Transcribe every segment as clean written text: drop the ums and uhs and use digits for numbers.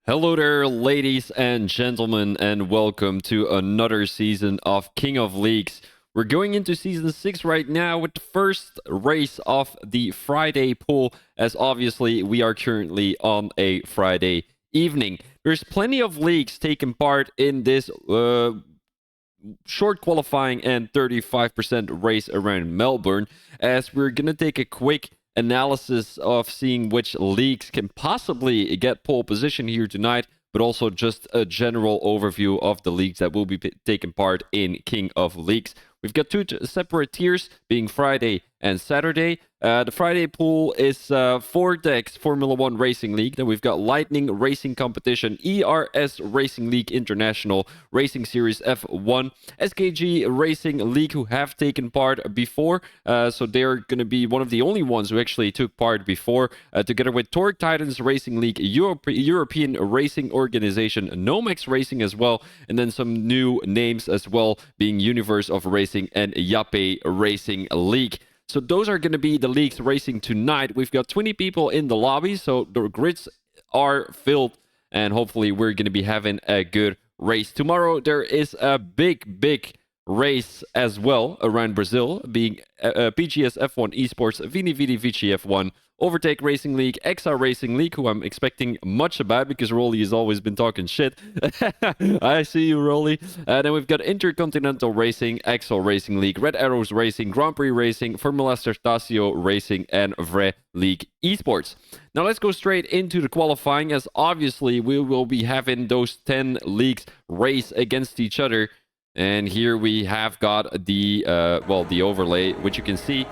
Hello there, ladies and gentlemen, and welcome to another season of King of Leagues. We're going into season 6 right now with the first race of the Friday pool, as obviously we are currently on a Friday evening. There's plenty of leagues taking part in this short qualifying and 35% race around Melbourne, as we're going to take a quick analysis of seeing which leagues can possibly get pole position here tonight, but also just a general overview of the leagues that will be taking part in King of Leagues. We've got two separate tiers, being Friday and Saturday. The Friday pool is Vortex Formula One Racing League. Then we've got Lightning Racing Competition, ERS Racing League International, Racing Series F1, SKG Racing League, who have taken part before. So they're going to be one of the only ones who actually took part before, together with Torque Titans Racing League, European Racing Organization, Nomex Racing as well, and then some new names as well, being Universe of Racing and Yape Racing League. So those are going to be the leagues racing tonight. We've got 20 people in the lobby, so the grids are filled, and hopefully we're going to be having a good race. Tomorrow there is a big race as well around Brazil, being PGS F1 Esports, Vini Vidi Vici F1, Overtake Racing League, XR Racing League, who I'm expecting much about because Rolly has always been talking shit. I see you, Rolly. Then we've got Intercontinental Racing, XL Racing League, Red Arrows Racing, Grand Prix Racing, Formula Sertasio Racing, and Vre League Esports. Now let's go straight into the qualifying, as obviously we will be having those 10 leagues race against each other. And here we have got the the overlay, which you can see.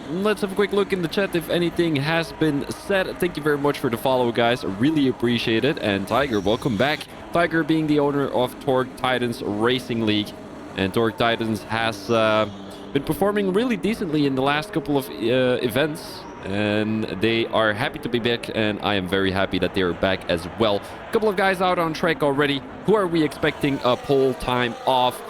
Let's have a quick look in the chat if anything has been said. Thank you very much for the follow, guys. Really appreciate it. And Tiger, welcome back. Tiger being the owner of Torque Titans Racing League. And Torque Titans has been performing really decently in the last couple of events. And they are happy to be back, and I am very happy that they are back as well. A couple of guys out on track already. Who are we expecting a pole time of?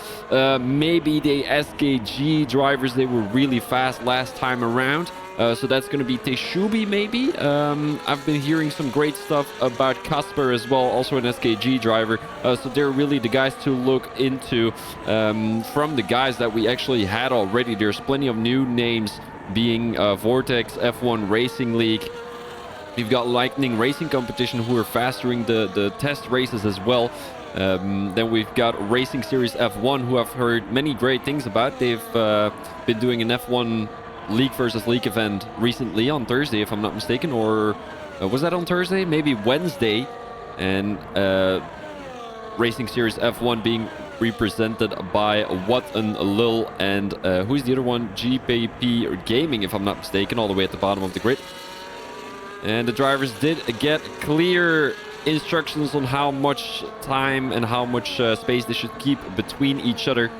Maybe the SKG drivers. They were really fast last time around. So that's going to be Teshubi, maybe. I've been hearing some great stuff about Casper as well, also an SKG driver. So they're really the guys to look into from the guys that we actually had already. There's plenty of new names, being Vortex F1 Racing League. We've got Lightning Racing Competition, who are fastering the test races as well. Then we've got Racing Series F1, who I've heard many great things about. They've been doing an F1 League versus League event recently on Thursday, if I'm not mistaken, or was that on Thursday? Maybe Wednesday. And Racing Series F1 being represented by What and Lil, and who's the other one? GPP Gaming, if I'm not mistaken, all the way at the bottom of the grid. And the drivers did get clear instructions on how much time and how much space they should keep between each other.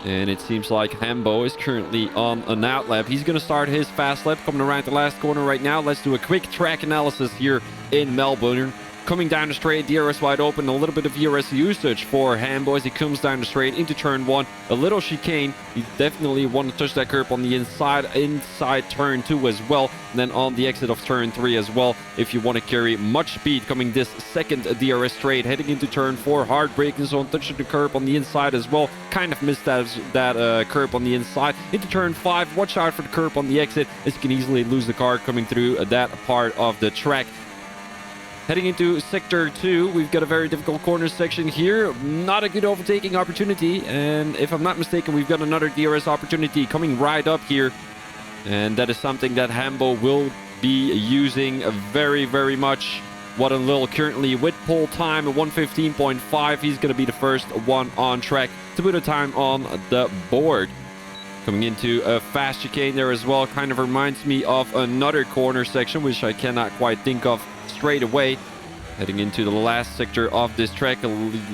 And it seems like Hambo is currently on an outlap. He's going to start his fast lap coming around the last corner right now. Let's do a quick track analysis here in Melbourne. Coming down the straight, DRS wide open, a little bit of DRS usage for Hambo as he comes down the straight into turn 1. A little chicane. You definitely want to touch that curb on the inside turn 2 as well. And then on the exit of turn 3 as well, if you want to carry much speed coming this second DRS straight, heading into turn 4, hard braking zone, touching the curb on the inside as well. Kind of missed that curb on the inside. Into turn 5, watch out for the curb on the exit, as you can easily lose the car coming through that part of the track. Heading into Sector 2, we've got a very difficult corner section here. Not a good overtaking opportunity. And if I'm not mistaken, we've got another DRS opportunity coming right up here. And that is something that Hambo will be using very much. What a Lil currently with pole time at 1:15.5. He's going to be the first one on track to put a time on the board. Coming into a fast chicane there as well. Kind of reminds me of another corner section, which I cannot quite think of straight away. Heading into the last sector of this track, a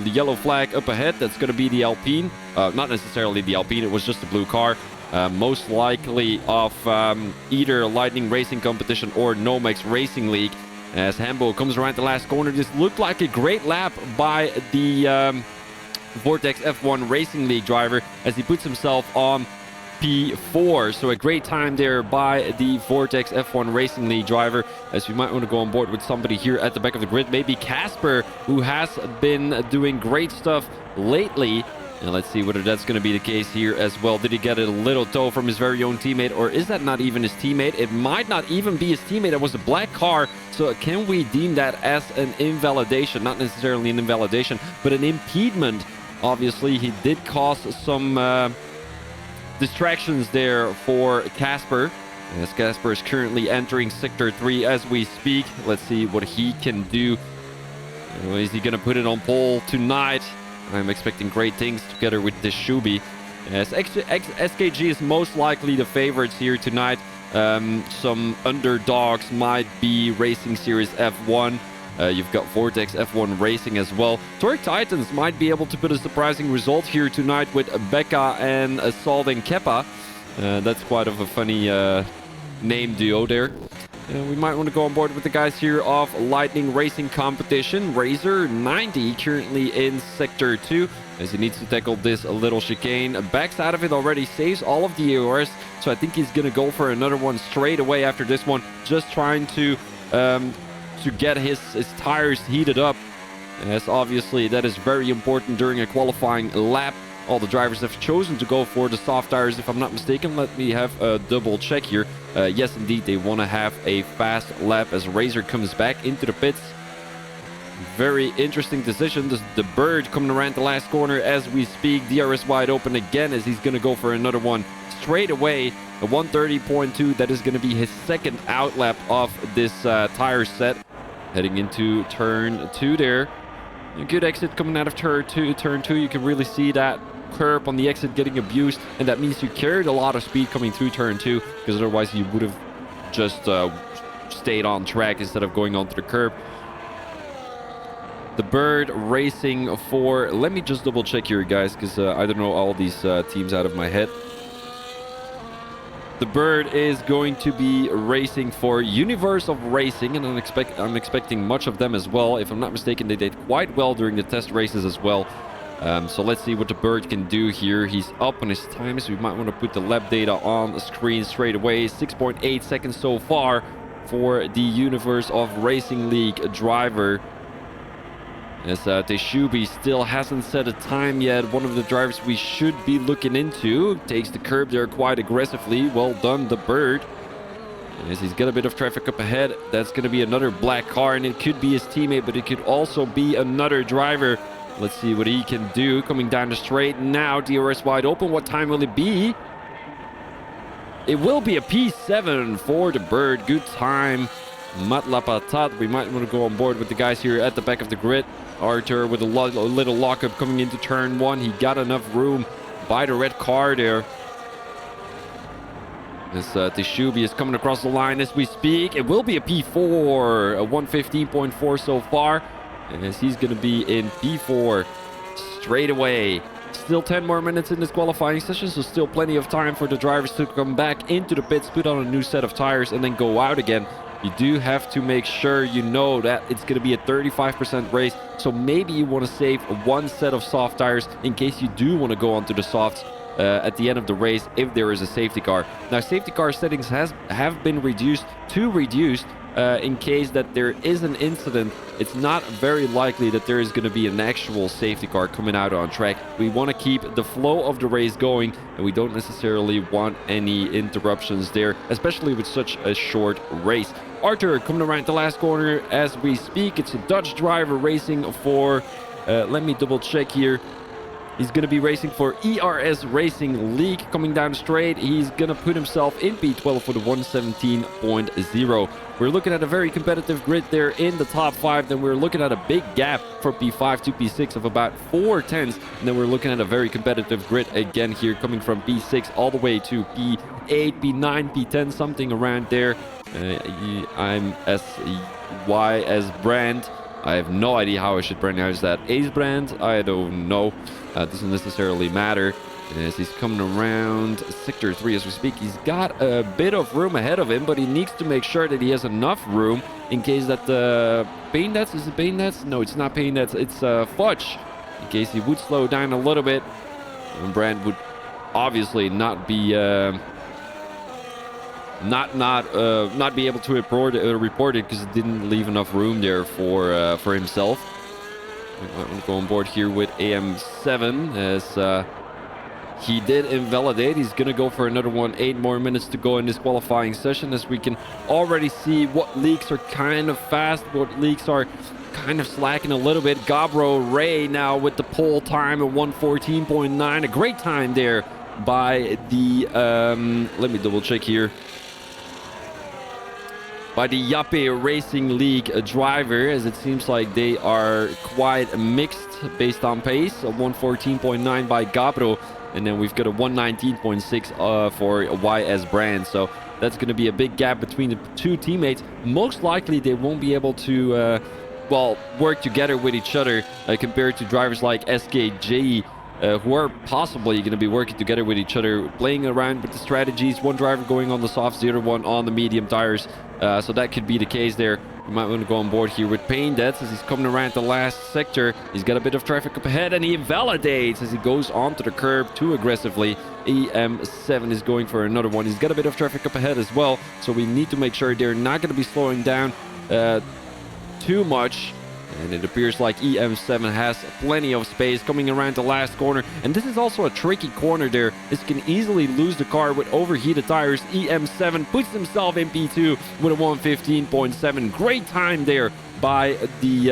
yellow flag up ahead. That's going to be the Alpine. Not necessarily the Alpine, it was just a blue car. Most likely of either Lightning Racing Competition or Nomex Racing League. As Hambo comes around the last corner, this looked like a great lap by the Vortex F1 Racing League driver as he puts himself on P4. So a great time there by the Vortex F1 Racing League driver, as we might want to go on board with somebody here at the back of the grid. Maybe Casper, who has been doing great stuff lately. And let's see whether that's going to be the case here as well. Did he get a little tow from his very own teammate, or is that not even his teammate? It might not even be his teammate. That was a black car. So can we deem that as an invalidation? Not necessarily an invalidation, but an impediment. Obviously, he did cause some distractions there for Casper, as Casper is currently entering Sector 3 as we speak. Let's see what he can do. Is he going to put it on pole tonight? I'm expecting great things together with this Shubi. As SKG is most likely the favorites here tonight. Some underdogs might be Racing Series F1. You've got Vortex F1 Racing as well. Torque Titans might be able to put a surprising result here tonight with Becca and Salden Keppa. That's quite of a funny name duo there. We might want to go on board with the guys here of Lightning Racing Competition. Razor 90 currently in Sector 2 as he needs to tackle this little chicane. Backs out of it already, saves all of the AORs. So I think he's going to go for another one straight away after this one. Just trying to get his tires heated up, as obviously that is very important during a qualifying lap. All the drivers have chosen to go for the soft tires, if I'm not mistaken. Let me have a double check here. Yes, indeed, they want to have a fast lap as Razor comes back into the pits. Very interesting decision. The Bird coming around the last corner as we speak. DRS wide open again as he's going to go for another one straight away. A 130.2, that is going to be his second outlap of this tire set. Heading into turn 2 there. A good exit coming out of turn 2. You can really see that curb on the exit getting abused, and that means you carried a lot of speed coming through turn 2, because otherwise you would have just stayed on track instead of going onto the curb. The Bird racing for, let me just double check here, guys, because I don't know all these teams out of my head. The Bird is going to be racing for Universe of Racing, and I'm expecting much of them as well. If I'm not mistaken, they did quite well during the test races as well. So let's see what the Bird can do here. He's up on his times. We might want to put the lap data on the screen straight away. 6.8 seconds so far for the Universe of Racing League driver. As Teshubi still hasn't set a time yet. One of the drivers we should be looking into. Takes the curb there quite aggressively. Well done, the Bird. As he's got a bit of traffic up ahead. That's going to be another black car, and it could be his teammate, but it could also be another driver. Let's see what he can do. Coming down the straight now. DRS wide open. What time will it be? It will be a P7 for the Bird. Good time. Matlapatat. We might want to go on board with the guys here at the back of the grid. Arthur with a little lockup coming into turn 1. He got enough room by the red car there. As Teshubi is coming across the line as we speak. It will be a P4. A 115.4 so far. As he's going to be in P4 straight away. Still 10 more minutes in this qualifying session, so still plenty of time for the drivers to come back into the pits, put on a new set of tires, and then go out again. You do have to make sure you know that it's going to be a 35% race, so maybe you want to save one set of soft tires in case you do want to go onto the softs at the end of the race if there is a safety car. Now, safety car settings have been reduced in case that there is an incident. It's not very likely that there is going to be an actual safety car coming out on track. We want to keep the flow of the race going, and we don't necessarily want any interruptions there, especially with such a short race. Arthur coming around the last corner as we speak. It's a Dutch driver racing for, let me double check here. He's going to be racing for ERS Racing League. Coming down straight, he's going to put himself in P12 for the 117.0. We're looking at a very competitive grid there in the top 5. Then we're looking at a big gap from P5 to P6 of about 4 tenths. And then we're looking at a very competitive grid again here, coming from P6 all the way to P8, P9, P10, something around there. I'm SY as brand. I have no idea how I should pronounce that. Ace brand? I don't know. Doesn't necessarily matter. As he's coming around Sector 3 as we speak, he's got a bit of room ahead of him, but he needs to make sure that he has enough room in case that the paint nets, is it paint nets? No, it's not paint nets, it's Fudge. In case he would slow down a little bit, and Brand would obviously not be not be able to report it because it didn't leave enough room there for himself. I'm going to go on board here with AM7 as he did invalidate. He's going to go for another one. 8 more minutes to go in this qualifying session, as we can already see what leaks are kind of fast, what leaks are kind of slacking a little bit. Gabro Ray now with the pole time at 1:14.9. A great time there by the, let me double check here. By the Yape Racing League driver, as it seems like they are quite mixed based on pace. A 1:14.9 by Gabro, and then we've got a 1:19.6 for YS Brand. So that's going to be a big gap between the two teammates. Most likely they won't be able to well, work together with each other compared to drivers like SKJ, who are possibly going to be working together with each other, playing around with the strategies. One driver going on the softs, the other one on the medium tires. So that could be the case there. You might want to go on board here with Pain Deads as he's coming around the last sector. He's got a bit of traffic up ahead, and he invalidates as he goes onto the curb too aggressively. EM7 is going for another one. He's got a bit of traffic up ahead as well, so we need to make sure they're not going to be slowing down too much. And it appears like EM7 has plenty of space coming around the last corner. And this is also a tricky corner there. This can easily lose the car with overheated tires. EM7 puts himself in P2 with a 1:15.7. Great time there by the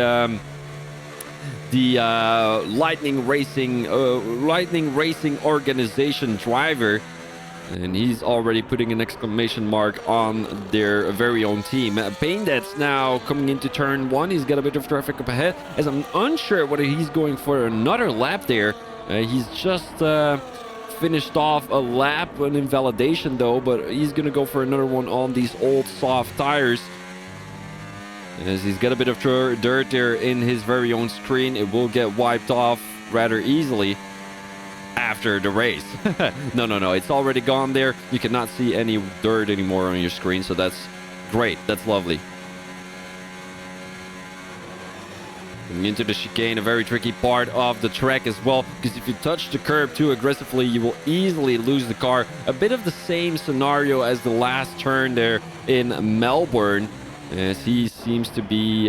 Lightning Racing organization driver. And he's already putting an exclamation mark on their very own team. Pain that's now coming into turn 1. He's got a bit of traffic up ahead, as I'm unsure whether he's going for another lap there. He's just finished off a lap, an invalidation though, but he's going to go for another one on these old soft tires. As he's got a bit of dirt there in his very own screen. It will get wiped off rather easily after the race. No, it's already gone there. You cannot see any dirt anymore on your screen, so that's great. That's lovely. Coming into the chicane, a very tricky part of the track as well, because if you touch the curb too aggressively, you will easily lose the car. A bit of the same scenario as the last turn there in Melbourne, as he seems to be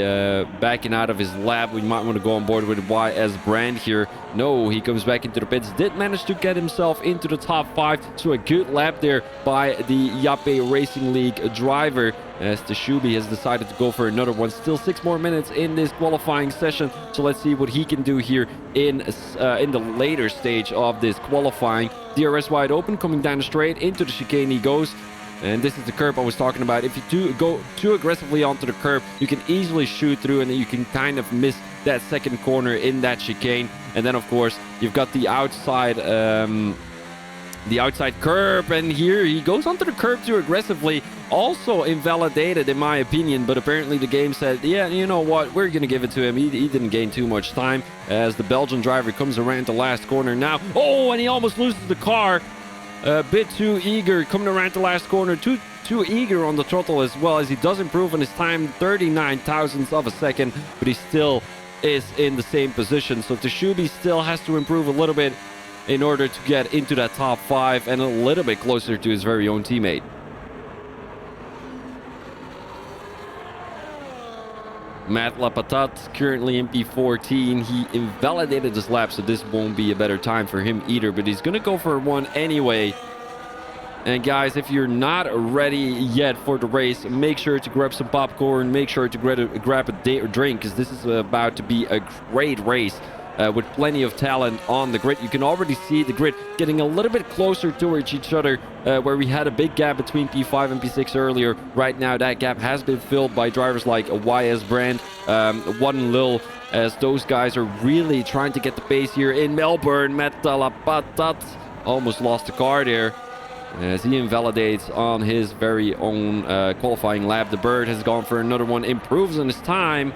backing out of his lap. We might want to go on board with YS Brand here. No, he comes back into the pits. Did manage to get himself into the top 5. So a good lap there by the Yape Racing League driver, as the Shubi has decided to go for another one. Still 6 more minutes in this qualifying session. So let's see what he can do here in the later stage of this qualifying. DRS wide open, coming down the straight. Into the chicane he goes. And this is the curb I was talking about. If you do go too aggressively onto the curb, you can easily shoot through, and then you can kind of miss that second corner in that chicane. And then, of course, you've got the outside curb. And here he goes onto the curb too aggressively. Also invalidated, in my opinion. But apparently the game said, yeah, you know what? We're going to give it to him. He didn't gain too much time as the Belgian driver comes around the last corner now. Oh, and he almost loses the car. A bit too eager coming around the last corner, too eager on the throttle as well, as he does improve on his time, 39 thousandths of a second, but he still is in the same position. So Teshubi still has to improve a little bit in order to get into that top 5 and a little bit closer to his very own teammate. Matt Lapatat currently in P14. He invalidated his lap, so this won't be a better time for him either, but he's going to go for one anyway. And guys, if you're not ready yet for the race, make sure to grab some popcorn, make sure to grab a drink, because this is about to be a great race. With plenty of talent on the grid. You can already see the grid getting a little bit closer towards each other, where we had a big gap between P5 and P6 earlier. Right now that gap has been filled by drivers like YS Brand, One Lil, as those guys are really trying to get the pace here in Melbourne. Metalapatat almost lost the car there as he invalidates on his very own qualifying lap. The Bird has gone for another one, improves on his time.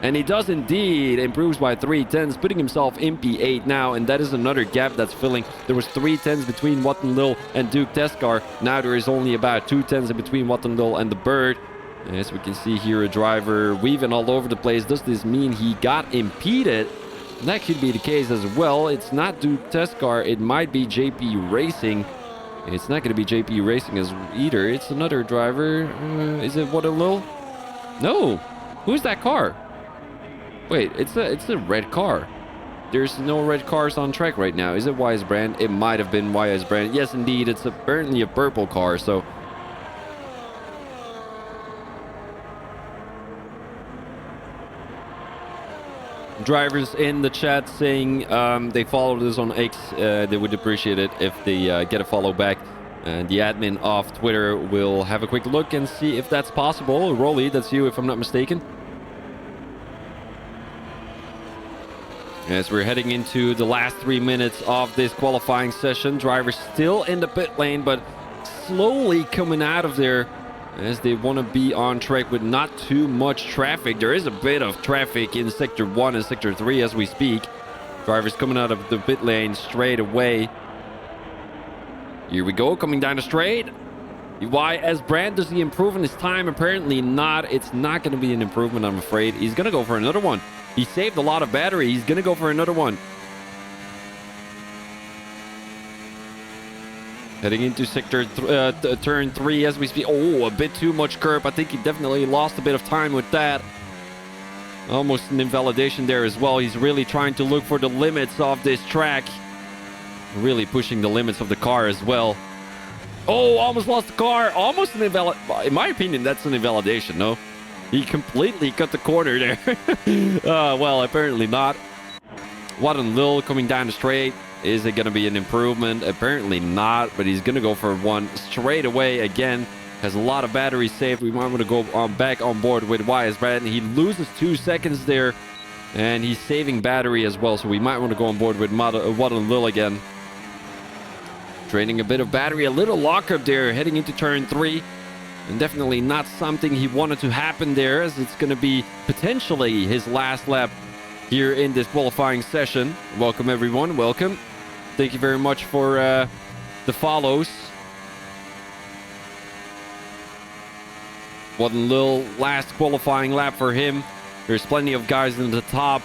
And he does indeed, improves by 3/10, putting himself in P8 now, and that is another gap that's filling. There was 3/10 between Watton Lil and Duke Teskar. Now there is only about 2/10 in between Watton Lil and the Bird. As we can see here, a driver weaving all over the place. Does this mean he got impeded? That could be the case as well. It's not Duke Test Car. It might be JP Racing. It's not going to be JP Racing as either. It's another driver. Is it What a Lil? No. Who's that car? Wait, it's a red car. There's no red cars on track right now. Is it YS Brand? It might have been YS Brand. Yes, indeed. It's apparently a purple car. So drivers in the chat saying they followed us on X. They would appreciate it if they get a follow back. The admin of Twitter will have a quick look and see if that's possible. Rolly, that's you if I'm not mistaken. As we're heading into the last 3 minutes of this qualifying session, drivers still in the pit lane, but slowly coming out of there as they want to be on track with not too much traffic. There is a bit of traffic in Sector 1 and Sector 3 as we speak. Drivers coming out of the pit lane straight away. Here we go, coming down the straight. YS Brand, does he improve in his time? Apparently not. It's not going to be an improvement, I'm afraid. He's going to go for another one. He saved a lot of battery. He's going to go for another one. Heading into sector turn 3 as we speak. Oh, a bit too much curb. I think he definitely lost a bit of time with that. Almost an invalidation there as well. He's really trying to look for the limits of this track. Really pushing the limits of the car as well. Oh, almost lost the car. Almost an invalid. In my opinion, that's an invalidation, no? He completely cut the corner there. Well, apparently not. What a Lil coming down the straight. Is it going to be an improvement? Apparently not, but he's going to go for one straight away again. Has a lot of battery saved. We might want to go back on board with YS Brand. He loses 2 seconds there, and he's saving battery as well, so we might want to go on board with What a Lil again. Draining a bit of battery, a little lockup there, heading into turn 3. And definitely not something he wanted to happen there, as it's going to be potentially his last lap here in this qualifying session. Welcome, everyone. Welcome. Thank you very much for the follows. What a Lil last qualifying lap for him. There's plenty of guys in the top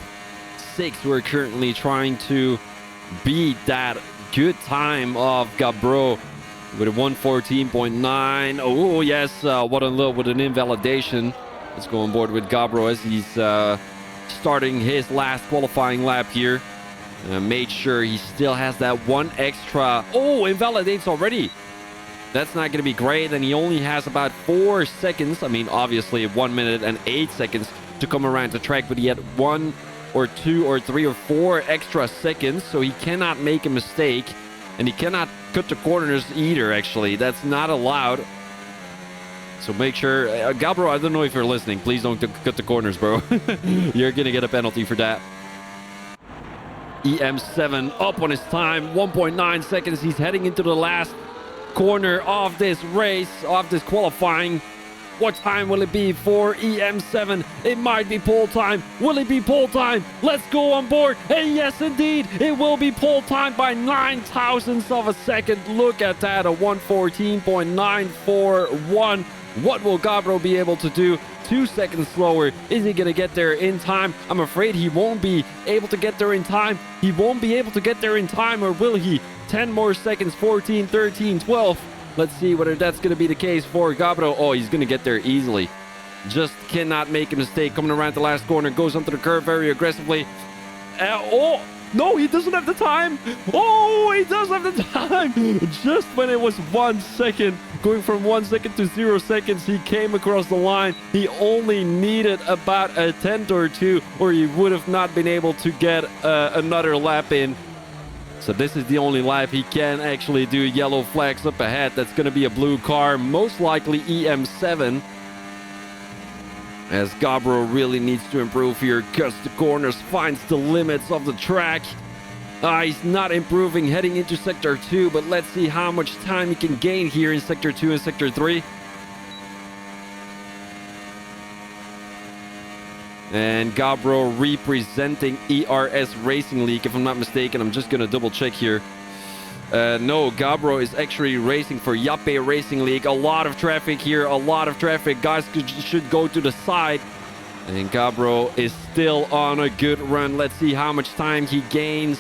6 who are currently trying to beat that good time of Gabro with a 114.9. Oh, yes. What a Lil with an invalidation. Let's go on board with Gabro as he's starting his last qualifying lap here. Made sure he still has that one extra. Oh, invalidates already. That's not going to be great. And he only has about 4 seconds. I mean, obviously 1 minute and 8 seconds to come around the track. But he had 1 or 2 or 3 or 4 extra seconds. So he cannot make a mistake. And he cannot cut the corners either, actually. That's not allowed. So make sure... Gabro, I don't know if you're listening. Please don't cut the corners, bro. You're going to get a penalty for that. EM7 up on his time. 1.9 seconds. He's heading into the last corner of this race, of this qualifying. What time will it be for EM7? It might be pole time. Will it be pole time? Let's go on board. And yes, indeed, it will be pole time by 9 thousandths of a second. Look at that, a 114.941. What will Gabro be able to do? 2 seconds slower. Is he going to get there in time? I'm afraid he won't be able to get there in time. He won't be able to get there in time, or will he? 10 more seconds, 14, 13, 12. Let's see whether that's going to be the case for Gabro. Oh, he's going to get there easily. Just cannot make a mistake. Coming around the last corner, goes onto the curve very aggressively. Oh, no, he doesn't have the time. Oh, he does have the time. Just when it was 1 second, going from 1 second to 0 seconds, he came across the line. He only needed about a tenth or two, or he would have not been able to get another lap in. So this is the only lap he can actually do. Yellow flags up ahead. That's going to be a blue car, most likely EM7. As Gabro really needs to improve here, cuts the corners, finds the limits of the track. He's not improving heading into Sector 2, but let's see how much time he can gain here in Sector 2 and Sector 3. And Gabro representing ERS Racing League, if I'm not mistaken. I'm just going to double check here. No, Gabro is actually racing for Yape Racing League. A lot of traffic here, a lot of traffic. Guys should go to the side. And Gabro is still on a good run. Let's see how much time he gains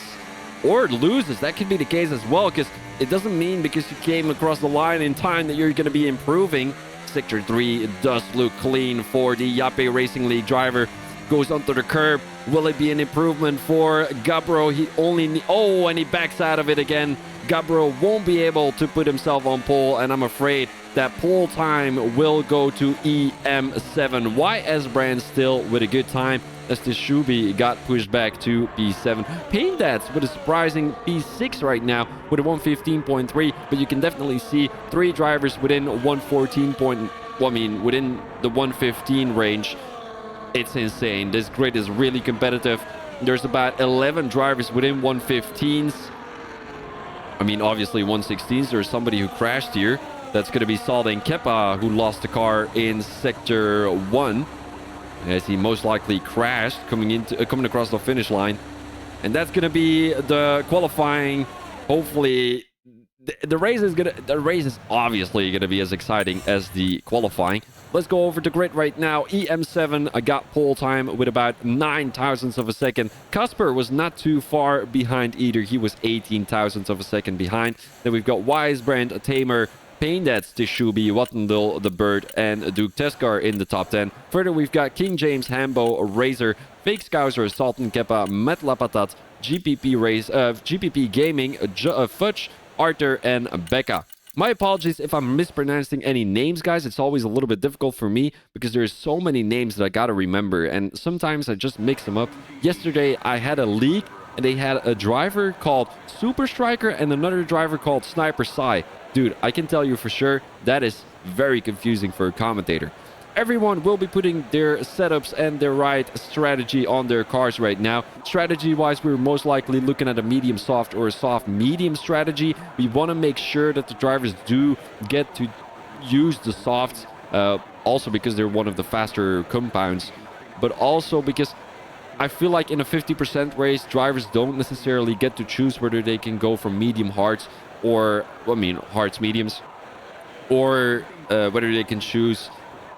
or loses. That could be the case as well, because it doesn't mean because you came across the line in time that you're going to be improving. Sector 3 does look clean for the Yape Racing League driver. Goes onto the curb. Will it be an improvement for Gabro? He only... Oh, and he backs out of it again. Gabro won't be able to put himself on pole, and I'm afraid that pole time will go to EM7. YS Brand still with a good time, as the Shubi got pushed back to P7. Paindats with a surprising P6 right now with a 115.3, but you can definitely see 3 drivers within 114 point... Well, I mean, within the 115 range. It's insane. This grid is really competitive. There's about 11 drivers within 115s. I mean, obviously 116s. There's somebody who crashed here. That's going to be Salden Kepa, who lost the car in Sector 1. As he most likely crashed coming across the finish line. And that's going to be the qualifying. Hopefully, the race is obviously going to be as exciting as the qualifying. Let's go over the grid right now. EM7 got pole time with about 9 thousandths of a second. Casper was not too far behind either. He was 18 thousandths of a second behind. Then we've got Wisebrand, Tamer, Paindats, Tishubi, Wattendil, The Bird, and Duke Teskar in the top 10. Further, we've got King James, Hambo, Razor, Fake Scouser, Salton Kepa, Matt Lapatat, GPP Gaming, Fudge, Arthur, and Becca. My apologies if I'm mispronouncing any names, guys. It's always a little bit difficult for me because there's so many names that I gotta remember, and sometimes I just mix them up. Yesterday, I had a league, and they had a driver called Super Striker and another driver called Sniper Psy. Dude, I can tell you for sure, that is very confusing for a commentator. Everyone will be putting their setups and their right strategy on their cars right now. Strategy-wise, we're most likely looking at a medium-soft or a soft-medium strategy. We want to make sure that the drivers do get to use the softs, also because they're one of the faster compounds, but also because I feel like in a 50% race, drivers don't necessarily get to choose whether they can go from medium hards or, well, I mean, hards mediums, or whether they can choose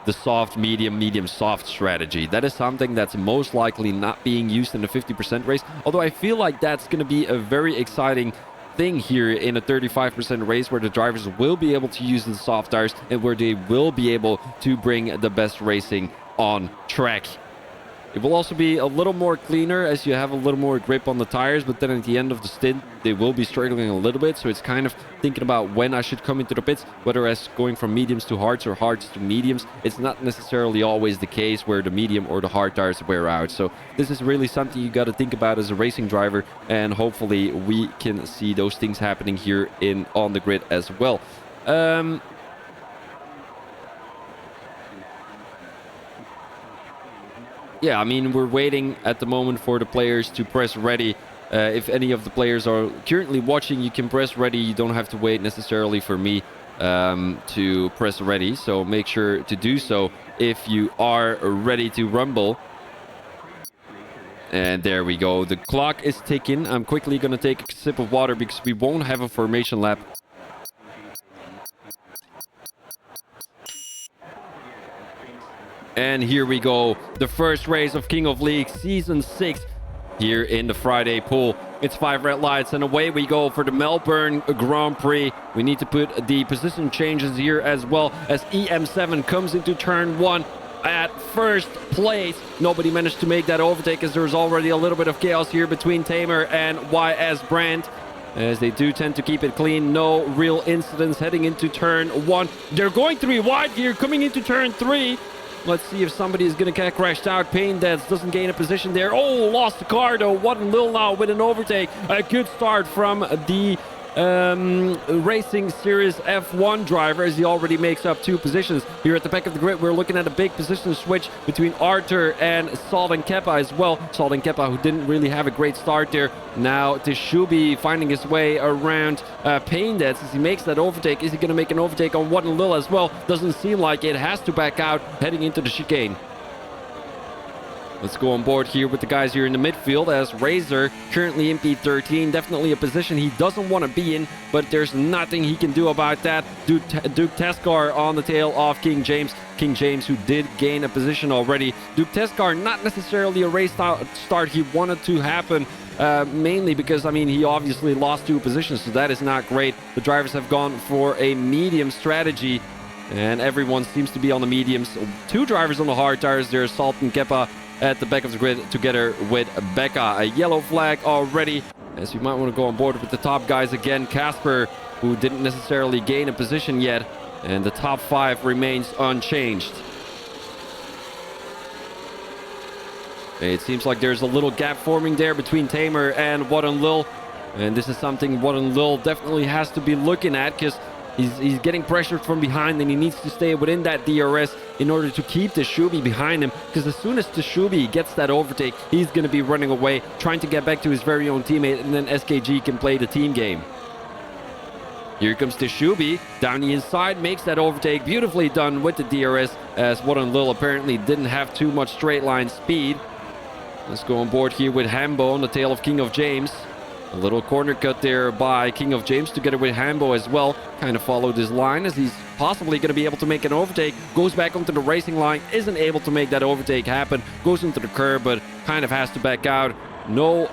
the soft, medium soft strategy. That is something that's most likely not being used in a 50% race, although I feel like that's going to be a very exciting thing here in a 35% race, where the drivers will be able to use the soft tires and where they will be able to bring the best racing on track. It will also be a little more cleaner as you have a little more grip on the tires, but then at the end of the stint, they will be struggling a little bit. So it's kind of thinking about when I should come into the pits, whether it's going from mediums to hards or hards to mediums. It's not necessarily always the case where the medium or the hard tires wear out. So this is really something you got to think about as a racing driver, and hopefully we can see those things happening here on the grid as well. Yeah, I mean, we're waiting at the moment for the players to press ready. If any of the players are currently watching, you can press ready. You don't have to wait necessarily for me to press ready. So make sure to do so if you are ready to rumble. And there we go. The clock is ticking. I'm quickly going to take a sip of water because we won't have a formation lap. And here we go, the first race of King of Leagues Season 6 here in the Friday pool. It's 5 red lights and away we go for the Melbourne Grand Prix. We need to put the position changes here as well, as EM7 comes into turn 1 at first place. Nobody managed to make that overtake as there's already a little bit of chaos here between Tamer and YS Brand, as they do tend to keep it clean. No real incidents heading into turn 1. They're going 3 wide here coming into turn 3. Let's see if somebody is going to get crashed out. Paindats doesn't gain a position there. Oh, lost the car though. Wattendil now with an overtake. A good start from the Racing Series F1 driver, as he already makes up 2 positions. Here at the back of the grid, we're looking at a big position switch between Arthur and Salden Kepa as well. Salden Kepa, who didn't really have a great start there. Now Tishubi finding his way around Paindats as he makes that overtake. Is he going to make an overtake on Wattendil as well? Doesn't seem like it. Has to back out heading into the chicane. Let's go on board here with the guys here in the midfield as Razor currently in P13. Definitely a position he doesn't want to be in, but there's nothing he can do about that. Duke Teskar on the tail of King James. King James, who did gain a position already. Duke Teskar, not necessarily a race start he wanted to happen, mainly because, I mean, he obviously lost 2 positions, so that is not great. The drivers have gone for a medium strategy, and everyone seems to be on the mediums. 2 drivers on the hard tires. There's Salt and Kepa at the back of the grid together with Becca. A yellow flag already, as you might want to go on board with the top guys again. Casper, who didn't necessarily gain a position yet, and the top 5 remains unchanged. It seems like there's a little gap forming there between Tamer and Wat and Lil, and this is something Wat and Lil definitely has to be looking at, because he's getting pressured from behind, and he needs to stay within that DRS in order to keep Teshubi behind him, because as soon as Teshubi gets that overtake, he's going to be running away, trying to get back to his very own teammate, and then SKG can play the team game. Here comes Teshubi down the inside, makes that overtake. Beautifully done with the DRS, as Wat and Lil apparently didn't have too much straight line speed. Let's go on board here with Hambo on the tail of King of James. A little corner cut there by King of James together with Hambo as well. Kind of followed his line as he's possibly going to be able to make an overtake. Goes back onto the racing line, isn't able to make that overtake happen. Goes into the curb, but kind of has to back out. No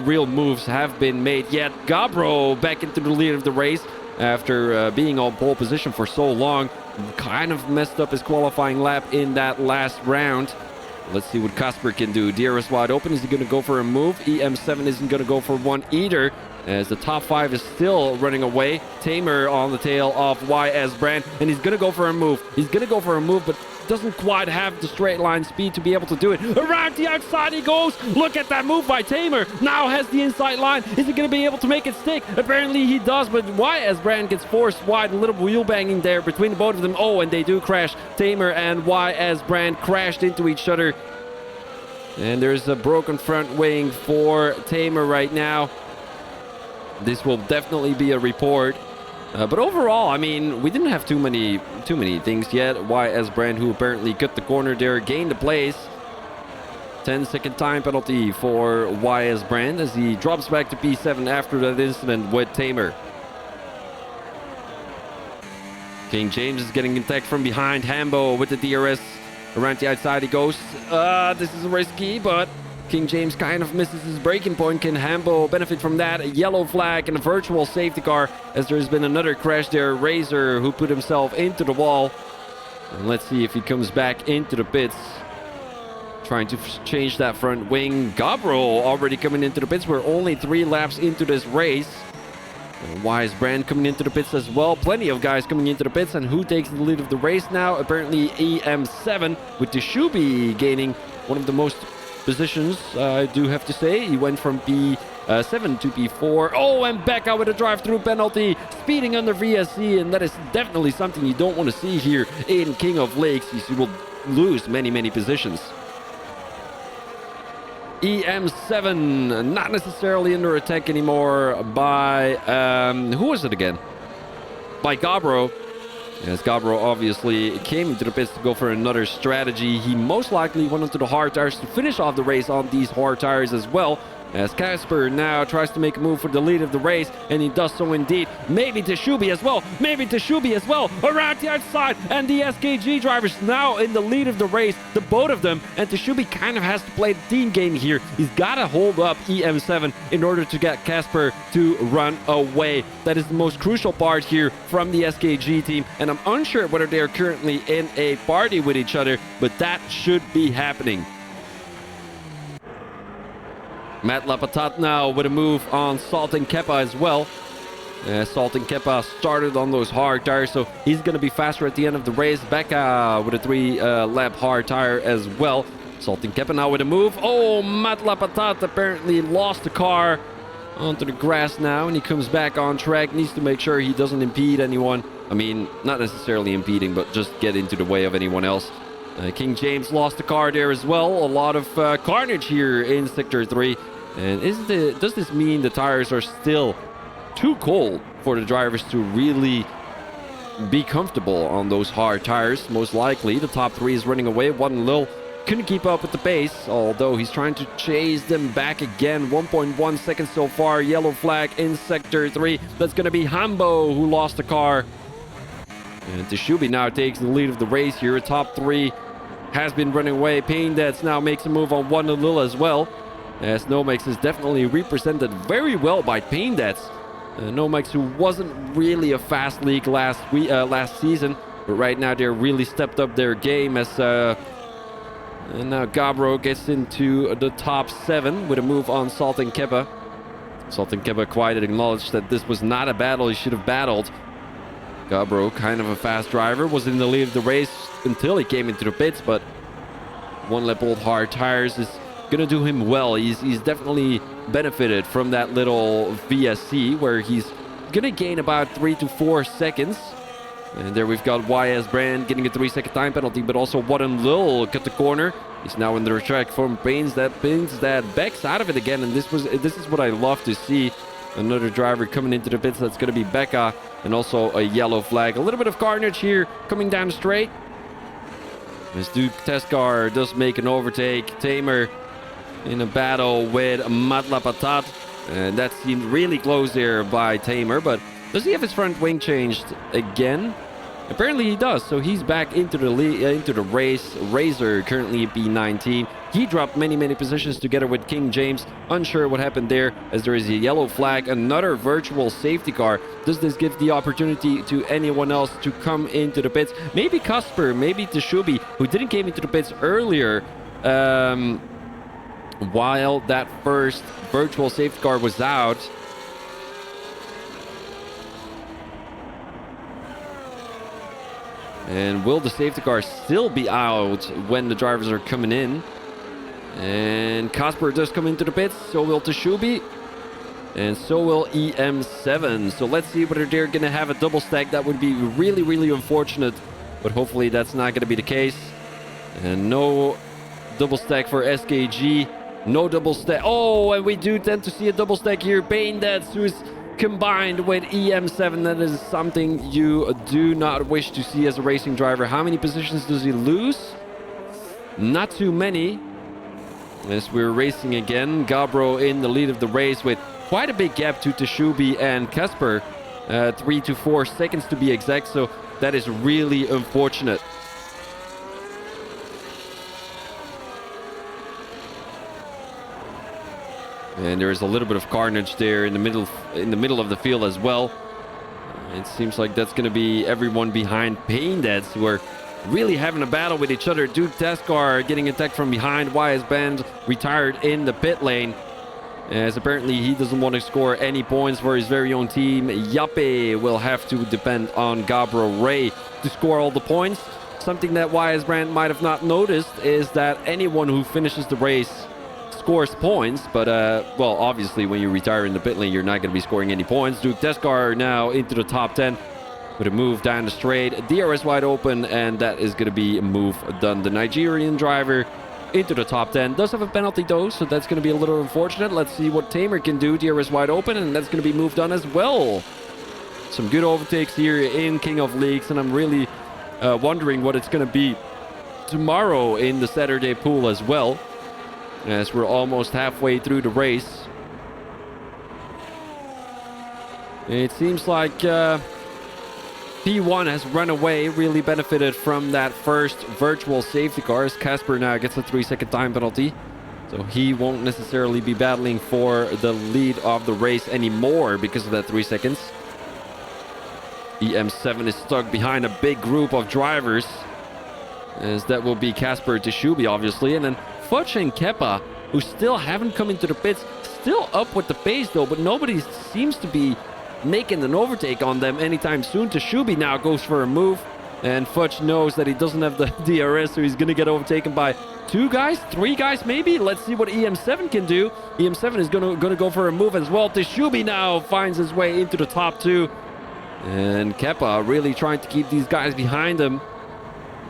real moves have been made yet. Gabro back into the lead of the race after being on pole position for so long. Kind of messed up his qualifying lap in that last round. Let's see what Casper can do. DRS wide open. Is he going to go for a move? EM7 isn't going to go for one either, as the top 5 is still running away. Tamer on the tail of YS Brand, and he's going to go for a move. He's going to go for a move, but doesn't quite have the straight line speed to be able to do it. Around the outside he goes. Look at that move by Tamer. Now has the inside line. Is he going to be able to make it stick? Apparently he does, but YS Brand gets forced wide. A little wheel banging there between the both of them. Oh, and they do crash. Tamer and YS Brand crashed into each other. And there's a broken front wing for Tamer right now. This will definitely be a report. But overall, I mean, we didn't have too many things yet. YS Brand, who apparently cut the corner there, gained the place. 10-second time penalty for YS Brand as he drops back to P7 after that incident with Tamer. King James is getting attacked from behind. Hambo with the DRS. Around the outside he goes. This is risky, but King James kind of misses his braking point. Can Hambo benefit from that? A yellow flag and a virtual safety car, as there's been another crash there. Razor, who put himself into the wall. And let's see if he comes back into the pits. Trying to change that front wing. Gabro already coming into the pits. We're only 3 laps into this race. YS Brand coming into the pits as well. Plenty of guys coming into the pits. And who takes the lead of the race now? Apparently EM7, with Teshubi gaining one of the most positions, I do have to say. He went from P7 to P4. Oh, and Becca with a drive-through penalty, speeding under VSC, and that is definitely something you don't want to see here in King of Lakes. You will lose many positions. EM7 not necessarily under attack anymore by who was it again? By Gabro. As Gabro obviously came into the pits to go for another strategy. He most likely went onto the hard tires to finish off the race on these hard tires as well. As Casper now tries to make a move for the lead of the race, and he does so indeed. Maybe Teshubi as well. Maybe Teshubi as well. Around the outside, and the SKG drivers now in the lead of the race, the both of them. And Teshubi kind of has to play the team game here. He's got to hold up EM7 in order to get Casper to run away. That is the most crucial part here from the SKG team. And I'm unsure whether they're currently in a party with each other, but that should be happening. Matt Lapatat now with a move on Salt and Kepa as well. Salt and Kepa started on those hard tires, so he's going to be faster at the end of the race. Becca with a 3-lap hard tire as well. Salt and Kepa now with a move. Oh, Matt Lapatat apparently lost the car onto the grass now, and he comes back on track. Needs to make sure he doesn't impede anyone. I mean, not necessarily impeding, but just get into the way of anyone else. King James lost the car there as well. A lot of carnage here in Sector 3. And does this mean the tires are still too cold for the drivers to really be comfortable on those hard tires? Most likely. The top 3 is running away. Wat and Lil couldn't keep up with the pace, although he's trying to chase them back again. 1.1 seconds so far. Yellow flag in Sector 3. That's going to be Hambo who lost the car. And Teshubi now takes the lead of the race here. Top 3 has been running away. Paindets now makes a move on 1-0 as well. As Nomex is definitely represented very well by Paindets. Nomex, who wasn't really a fast league last season, but right now they're really stepped up their game as and now Gabro gets into the top 7 with a move on Sultan Keba. Sultan Keba quite acknowledged that this was not a battle he should have battled. Gabro, kind of a fast driver, was in the lead of the race until he came into the pits, but one lap old hard tires is gonna do him well. He's definitely benefited from that little VSC where he's gonna gain about 3 to 4 seconds. And there we've got YS Brand getting a 3-second time penalty, but also Wadden Lil cut the corner. He's now in the track from Pins that backs out of it again, and this is what I love to see. Another driver coming into the pits. That's going to be Becca, and also a yellow flag. A little bit of carnage here coming down the straight. As Duke Teskar does make an overtake. Tamer in a battle with Matla Patat, and that seemed really close there by Tamer, but does he have his front wing changed again? Apparently he does, so he's back into the race. Razor currently at P19. He dropped many positions together with King James. Unsure what happened there, as there is a yellow flag, another virtual safety car. Does this give the opportunity to anyone else to come into the pits? Maybe Kasper, maybe Teshubi, who didn't came into the pits earlier, while that first virtual safety car was out. And will the safety car still be out when the drivers are coming in? And Kasper does come into the pits, so will Teshubi. And so will EM7. So let's see whether they're going to have a double stack. That would be really unfortunate. But hopefully that's not going to be the case. And no double stack for SKG. No double stack. Oh, and we do tend to see a double stack here. Paindets, who is combined with EM7. That is something you do not wish to see as a racing driver. How many positions does he lose? Not too many. As we're racing again, Gabro in the lead of the race with quite a big gap to Teshubi and Kasper. 3 to 4 seconds to be exact, so that is really unfortunate. And there is a little bit of carnage there in the middle of the field as well. It seems like that's going to be everyone behind Paindets, who are really having a battle with each other. Duke Teskar getting attacked from behind. YS Band retired in the pit lane, as apparently he doesn't want to score any points for his very own team. Yappe will have to depend on Gabro Ray to score all the points. Something that YS Brand might have not noticed is that anyone who finishes the race scores points, but well, obviously when you retire in the pit lane, you're not going to be scoring any points. Duke Teskar now into the top 10 with a move down the straight. DRS wide open, and that is going to be a move done. The Nigerian driver into the top 10 does have a penalty though, so that's going to be a little unfortunate. Let's see what Tamer can do. DRS wide open, and that's going to be moved on as well. Some good overtakes here in King of Leagues, and I'm really wondering what it's going to be tomorrow in the Saturday pool as well, as we're almost halfway through the race. It seems like P1 has run away, really benefited from that first virtual safety car, as Kasper now gets a 3-second time penalty. So he won't necessarily be battling for the lead of the race anymore because of that 3 seconds. EM7 is stuck behind a big group of drivers, as that will be Kasper Teshubi, obviously. And then Fudge and Kepa, who still haven't come into the pits, still up with the pace though, but nobody seems to be making an overtake on them anytime soon. Teshubi now goes for a move, and Fudge knows that he doesn't have the DRS, so he's gonna get overtaken by 2 guys, 3 guys maybe. Let's see what EM7 can do. EM7 is gonna go for a move as well. Teshubi now finds his way into the top 2, and Kepa really trying to keep these guys behind him.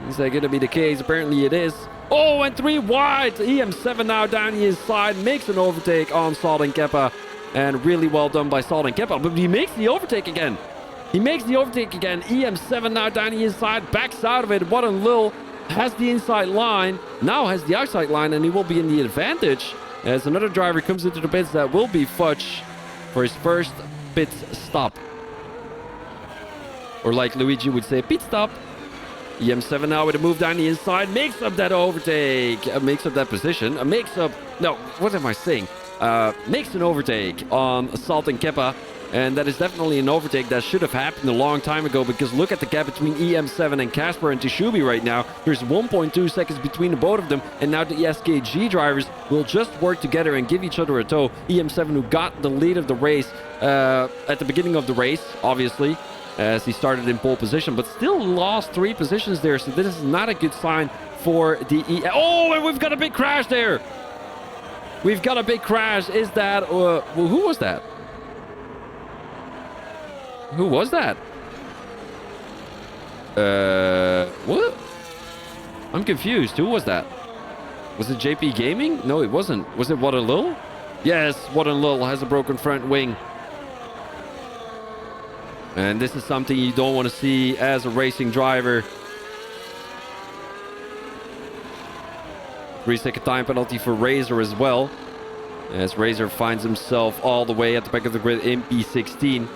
Is that gonna be the case? Apparently it is. Oh, and 3 wide. EM7 now down his side, makes an overtake on Sultan Kepa. And really well done by Sultan Kepa. But he makes the overtake again. He makes the overtake again. EM7 now down his side, backs out of it. What a Lil has the inside line, now has the outside line, and he will be in the advantage as another driver comes into the pits. That will be Fudge for his first pit stop. Or like Luigi would say, pit stop. EM7 now with a move down the inside, makes up that overtake, makes up that position, makes up, no, what am I saying? Makes an overtake on Salt and Kepa, and that is definitely an overtake that should have happened a long time ago, because look at the gap between EM7 and Casper and Tshubi right now. There's 1.2 seconds between the both of them, and now the SKG drivers will just work together and give each other a tow. EM7, who got the lead of the race at the beginning of the race, obviously, as he started in pole position, but still lost 3 positions there, so this is not a good sign for the Oh, and we've got a big crash there! We've got a big crash. Is that... well, who was that? Who was that? What? I'm confused. Who was that? Was it JP Gaming? No, it wasn't. Was it What a Lil? Yes, What a Lil has a broken front wing. And this is something you don't want to see as a racing driver. 3-second time penalty for Razor as well, as Razor finds himself all the way at the back of the grid in P16.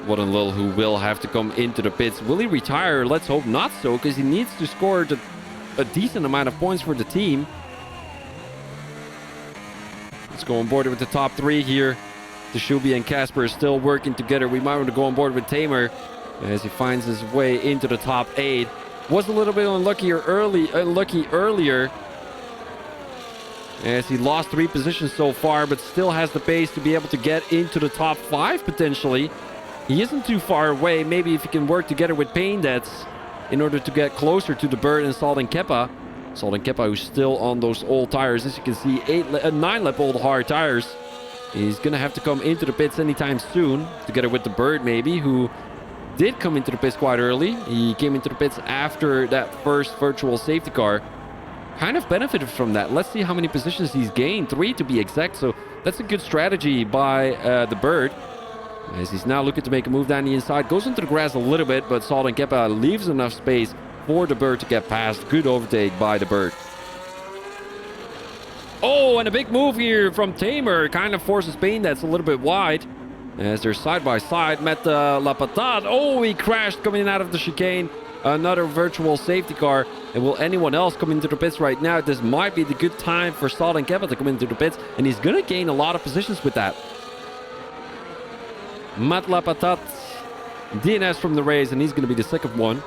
What a Lil, who will have to come into the pits. Will he retire? Let's hope not so, because he needs to score a decent amount of points for the team. Let's go on board with the top 3 here. Tshubi and Casper are still working together. We might want to go on board with Tamer as he finds his way into the top 8. Was a little bit unlucky earlier, as he lost 3 positions so far, but still has the pace to be able to get into the top 5 potentially. He isn't too far away. Maybe if he can work together with Paindets in order to get closer to the Bird and Salt and Kepa. Salt and Kepa, who's still on those old tires, as you can see, 9-lap old hard tires. He's going to have to come into the pits anytime soon, together with the Bird maybe, who did come into the pits quite early. He came into the pits after that first virtual safety car. Kind of benefited from that. Let's see how many positions he's gained. 3 to be exact, so that's a good strategy by the Bird. As he's now looking to make a move down the inside. Goes into the grass a little bit, but Salt and Kepa leaves enough space for the Bird to get past. Good overtake by the Bird. Oh, and a big move here from Tamer. Kind of forces Paindets a little bit wide, as they're side by side. Met La Patate. Oh, he crashed coming out of the chicane. Another virtual safety car. And will anyone else come into the pits right now? This might be the good time for Salt and Kepa to come into the pits, and he's going to gain a lot of positions with that. Matt La Patate, DNS from the race, and he's going to be the second one.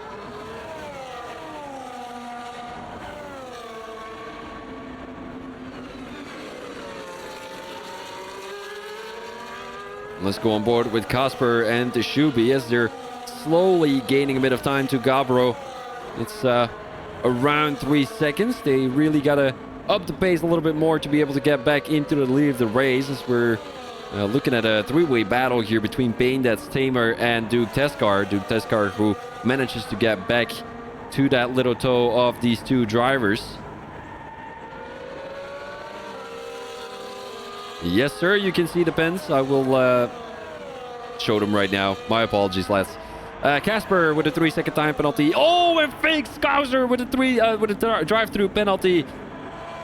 Let's go on board with Casper and Tshubi as they're slowly gaining a bit of time to Gabro. It's around 3 seconds. They really got to up the pace a little bit more to be able to get back into the lead of the race, as we're looking at a 3-way battle here between Paindets, Tamer, and Duke Teskar. Duke Teskar, who manages to get back to that little toe of these 2 drivers. Yes, sir, you can see the pens. I will show them right now. My apologies, lads. Casper with a 3-second time penalty. Oh, and fake Scouser with a drive-through penalty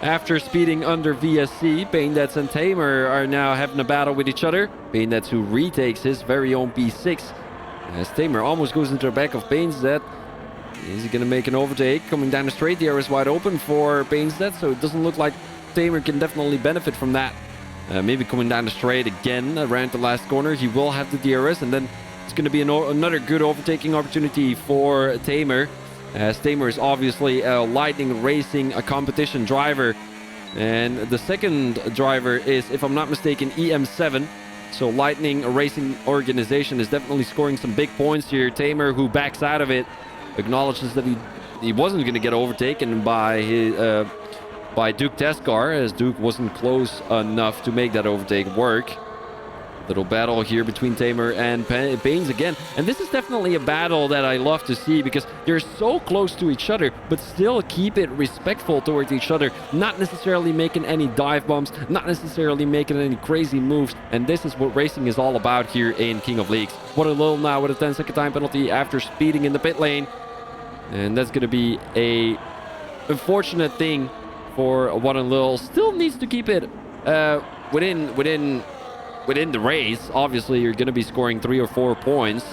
after speeding under VSC. Paindets and Tamer are now having a battle with each other. Paindets, who retakes his very own P6, as Tamer almost goes into the back of Paindets. Is he going to make an overtake? Coming down the straight, the air is wide open for Paindets, so it doesn't look like Tamer can definitely benefit from that. Maybe coming down the straight again around the last corner. He will have the DRS, and then it's going to be another good overtaking opportunity for Tamer. As Tamer is obviously a Lightning Racing competition driver. And the second driver is, if I'm not mistaken, EM7. So Lightning Racing organization is definitely scoring some big points here. Tamer, who backs out of it, acknowledges that he wasn't going to get overtaken by Duke Teskar, as Duke wasn't close enough to make that overtake work. Little battle here between Tamer and Baines again. And this is definitely a battle that I love to see, because they're so close to each other, but still keep it respectful towards each other. Not necessarily making any dive bombs, not necessarily making any crazy moves. And this is what racing is all about here in King of Leagues. What a Lil now with a 10-second time penalty after speeding in the pit lane. And that's going to be a unfortunate thing for One and Lil. Still needs to keep it within the race. Obviously, you're going to be scoring 3 or 4 points.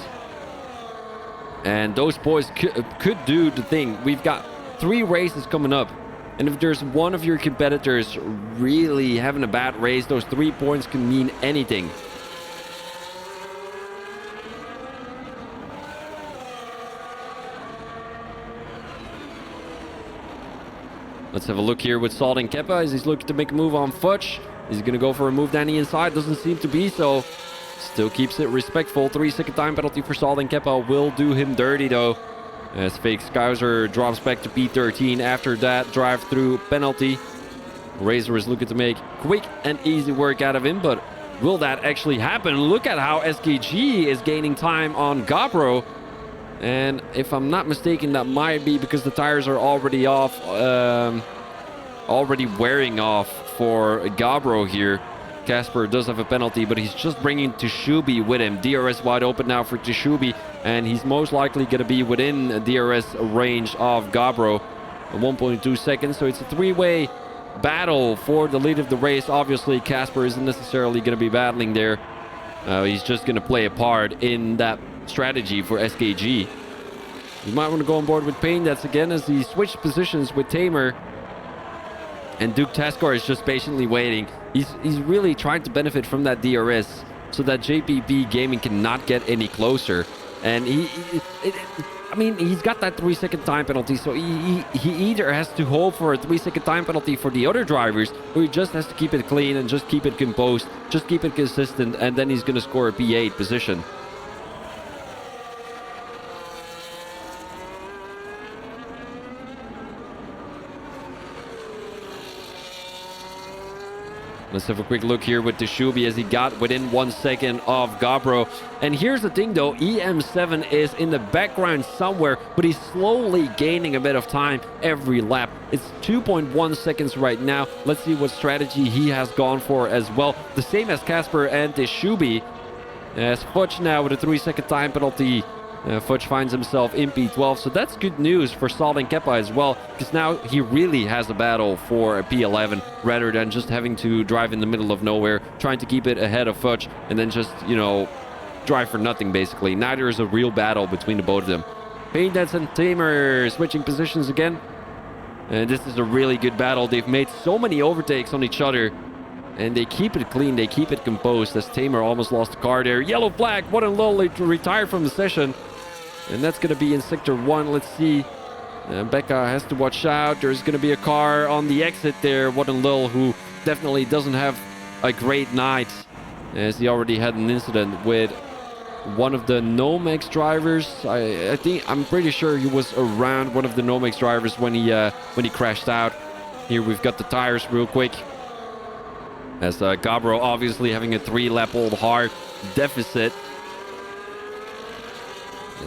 And those boys could do the thing. We've got 3 races coming up. And if there's one of your competitors really having a bad race, those 3 points can mean anything. Let's have a look here with Salt and Keppa as he's looking to make a move on Fudge. He's going to go for a move down the inside. Doesn't seem to be so. Still keeps it respectful. 3-second time penalty for Salt and Keppa will do him dirty though. As Fake Scouser drops back to P13 after that drive-through penalty. Razor is looking to make quick and easy work out of him, but will that actually happen? Look at how SKG is gaining time on Gabro. And if I'm not mistaken, that might be because the tires are already off, already wearing off for Gabro here. Casper does have a penalty, but he's just bringing Teshubi with him. DRS wide open now for Teshubi, and he's most likely going to be within DRS range of Gabro. 1.2 seconds, so it's a 3-way battle for the lead of the race. Obviously, Casper isn't necessarily going to be battling there. He's just going to play a part in that strategy for SKG. You might want to go on board with Payne. That's again as he switched positions with Tamer. And Duke Taskar is just patiently waiting. He's really trying to benefit from that DRS so that JPP Gaming cannot get any closer. And I mean, he's got that 3-second time penalty, so he either has to hold for a 3-second time penalty for the other drivers, or he just has to keep it clean and just keep it composed, just keep it consistent, and then he's going to score a P8 position. Let's have a quick look here with Teshubi as he got within 1 second of Gabro. And here's the thing though, EM7 is in the background somewhere, but he's slowly gaining a bit of time every lap. It's 2.1 seconds right now. Let's see what strategy he has gone for as well. The same as Casper and Teshubi. As Fudge now with a 3-second time penalty. Fudge finds himself in P12, so that's good news for Salt and Keppa as well, because now he really has a battle for a P11 rather than just having to drive in the middle of nowhere, trying to keep it ahead of Fudge and then just, you know, drive for nothing basically. Now there is a real battle between the both of them. Payne Dance and Tamer switching positions again, and this is a really good battle. They've made so many overtakes on each other. And they keep it clean, they keep it composed as Tamer almost lost the car there. Yellow flag, One and Lil retired from the session. And that's going to be in Sector 1. Let's see. Becca has to watch out. There's going to be a car on the exit there. One and Lil, who definitely doesn't have a great night, as he already had an incident with one of the Nomex drivers. I'm pretty sure he was around one of the Nomex drivers when he crashed out. Here we've got the tires real quick. As Gabro obviously having a 3-lap old hard deficit.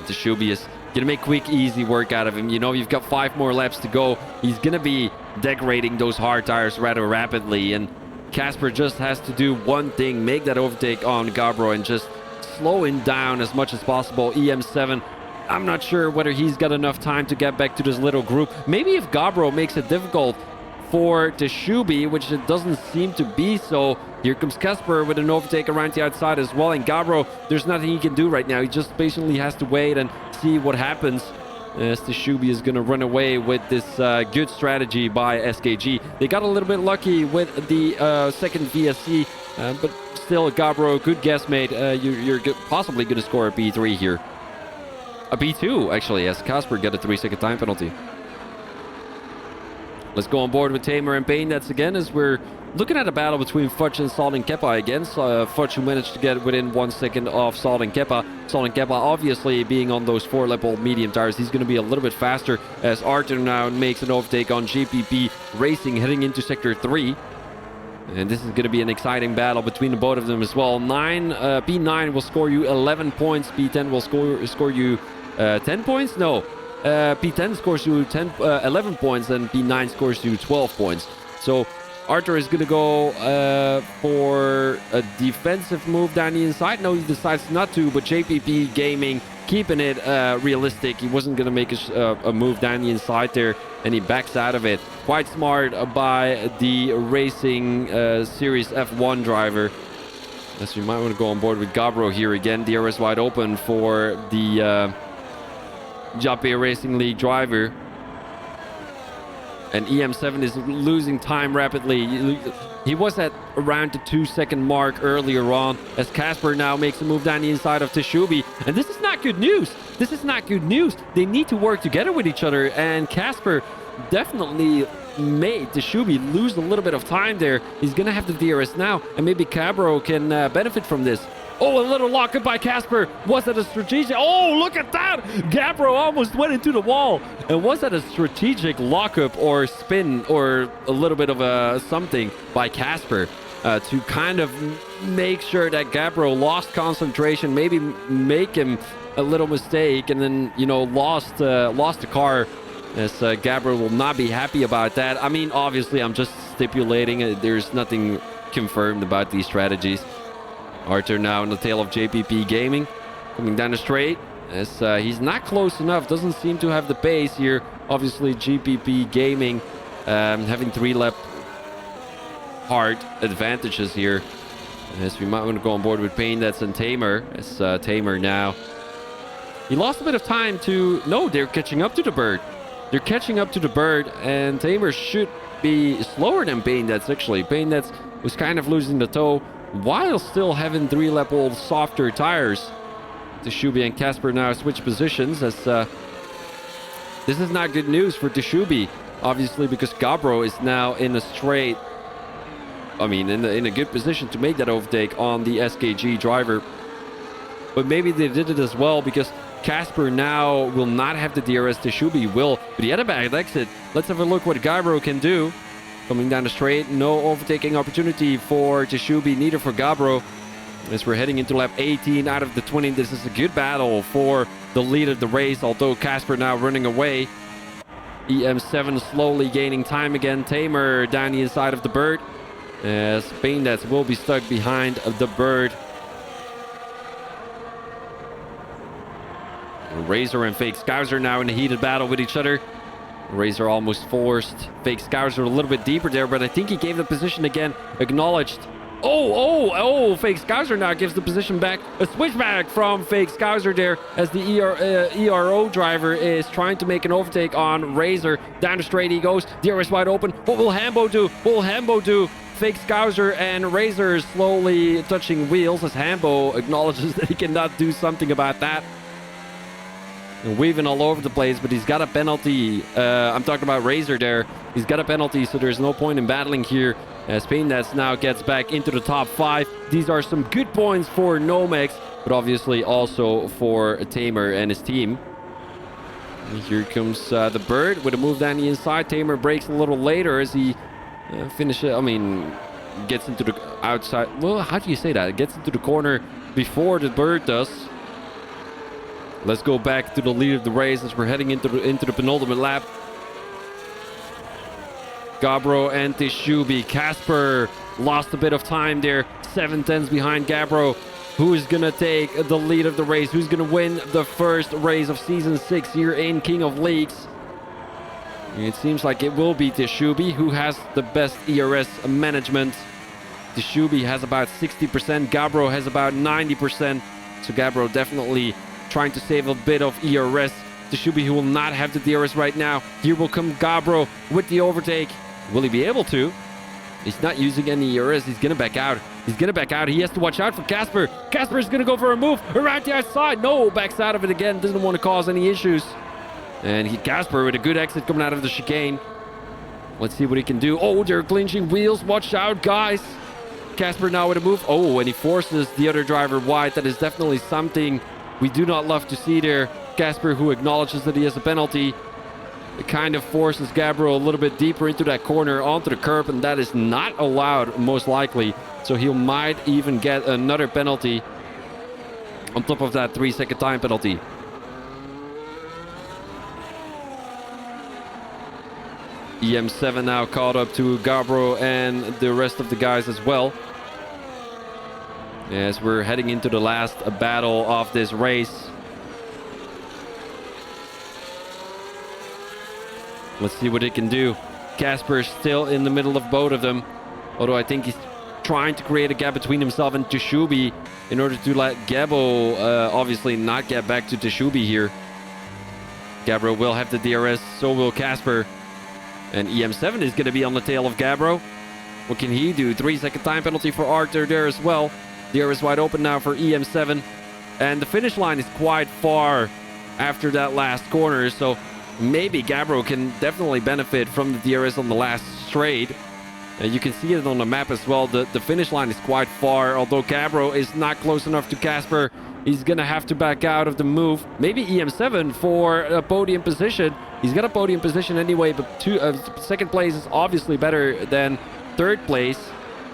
Teshubi is going to make quick, easy work out of him. You know, you've got 5 more laps to go. He's going to be degrading those hard tires rather rapidly. And Casper just has to do one thing, make that overtake on Gabro and just slow him down as much as possible. EM7, I'm not sure whether he's got enough time to get back to this little group. Maybe if Gabro makes it difficult for Teshubi, which it doesn't seem to be so. Here comes Casper with an overtake around the outside as well. And Gabro, there's nothing he can do right now. He just patiently has to wait and see what happens. As Teshubi is going to run away with this good strategy by SKG. They got a little bit lucky with the second VSC, but still, Gabro, good guess, mate. You're possibly going to score a P3 here. A P2, actually, as Casper got a 3-second time penalty. Let's go on board with Tamer and Payne. That's again as we're looking at a battle between Fudge and Salt and Keppa again. Fudge who managed to get within 1 second of Salt and Keppa. Salt and Keppa obviously being on those 4-lap old medium tires. He's going to be a little bit faster as Arthur now makes an overtake on JPP Racing heading into Sector 3. And this is going to be an exciting battle between the both of them as well. P9 will score you 11 points. P10 will score you 10 points? No. P10 scores you 11 points and P9 scores you 12 points. So Arthur is going to go for a defensive move down the inside. No, he decides not to, but JPP Gaming keeping it realistic. He wasn't going to make a move down the inside there, and he backs out of it. Quite smart by the Racing Series F1 driver. Yes, we might want to go on board with Gabro here again. DRS wide open for the Japé Racing League driver. And EM7 is losing time rapidly. He was at around the 2-second mark earlier on, as Casper now makes a move down the inside of Teshubi. And this is not good news. This is not good news. They need to work together with each other. And Casper definitely made Teshubi lose a little bit of time there. He's going to have the DRS now. And maybe Cabro can benefit from this. Oh, a little lockup by Casper. Was that a strategic? Oh, look at that! Gabro almost went into the wall. And was that a strategic lockup or spin or a little bit of a something by Casper to kind of make sure that Gabro lost concentration, maybe make him a little mistake, and then, you know, lost the car. As Gabro will not be happy about that. I mean, obviously, I'm just stipulating. There's nothing confirmed about these strategies. Arthur now on the tail of JPP Gaming, coming down the straight, as he's not close enough, doesn't seem to have the pace here. Obviously, JPP Gaming having 3-lap hard advantages here. As we might want to go on board with Payne, that's and Tamer. As Tamer now, he lost a bit of time to... No, they're catching up to the bird. They're catching up to the bird, and Tamer should be slower than Payne. That's actually Payne that's was kind of losing the toe, while still having 3-lap old softer tires. Teshubi and Casper now switch positions, as this is not good news for Teshubi, obviously, because Gabro is now in a straight, I mean, in a good position to make that overtake on the SKG driver. But maybe they did it as well because Casper now will not have the DRS. Teshubi will, but he had a bad exit. Let's have a look what Gabro can do. Coming down the straight, no overtaking opportunity for Teshubi, neither for Gabro. As we're heading into lap 18 out of the 20, this is a good battle for the lead of the race, although Casper now running away. EM7 slowly gaining time again. Tamer down the inside of the bird, as Paindats will be stuck behind the bird. Razor and Fake Scouser now in a heated battle with each other. Razor almost forced Fake Scouser a little bit deeper there, but I think he gave the position again. Acknowledged. Oh, Fake Scouser now gives the position back. A switchback from Fake Scouser there, as the ERO driver is trying to make an overtake on Razor. Down the straight he goes. DRS wide open. What will Hambo do? What will Hambo do? Fake Scouser and Razor slowly touching wheels, as Hambo acknowledges that he cannot do something about that. And weaving all over the place, but he's got a penalty. I'm talking about Razor there. He's got a penalty, so there's no point in battling here, as Paindats now gets back into the top 5. These are some good points for Nomex, but obviously also for Tamer and his team. And here comes the bird with a move down the inside. Tamer breaks a little later as he gets into the outside. Well, how do you say that? Gets into the corner before the bird does. Let's go back to the lead of the race as we're heading into the penultimate lap. Gabro and Teshubi. Casper lost a bit of time there. 7/10 behind Gabro. Who is going to take the lead of the race? Who's going to win the first race of Season 6 here in King of Leagues? It seems like it will be Teshubi, who has the best ERS management. Teshubi has about 60%. Gabro has about 90%. So Gabro definitely trying to save a bit of ERS. Teshubi, who will not have the DRS right now. Here will come Gabro with the overtake. Will he be able to? He's not using any ERS. He's going to back out. He's going to back out. He has to watch out for Casper. Casper is going to go for a move around the outside. No, backs out of it again. Doesn't want to cause any issues. And Casper with a good exit coming out of the chicane. Let's see what he can do. Oh, they're clinching wheels. Watch out, guys. Casper now with a move. Oh, and he forces the other driver wide. That is definitely something we do not love to see there. Casper, who acknowledges that he has a penalty, it kind of forces Gabro a little bit deeper into that corner onto the curb, and that is not allowed, most likely. So he might even get another penalty on top of that 3-second time penalty. EM7 now caught up to Gabro and the rest of the guys as well. As we're heading into the last battle of this race. Let's see what it can do. Casper is still in the middle of both of them. Although I think he's trying to create a gap between himself and Teshubi in order to let Gabo obviously not get back to Teshubi here. Gabro will have the DRS, so will Casper. And EM7 is going to be on the tail of Gabro. What can he do? 3-second time penalty for Arthur there as well. DRS wide open now for EM7. And the finish line is quite far after that last corner. So maybe Gabro can definitely benefit from the DRS on the last straight. You can see it on the map as well. The finish line is quite far. Although Gabro is not close enough to Casper, he's going to have to back out of the move. Maybe EM7 for a podium position. He's got a podium position anyway, but second place is obviously better than third place.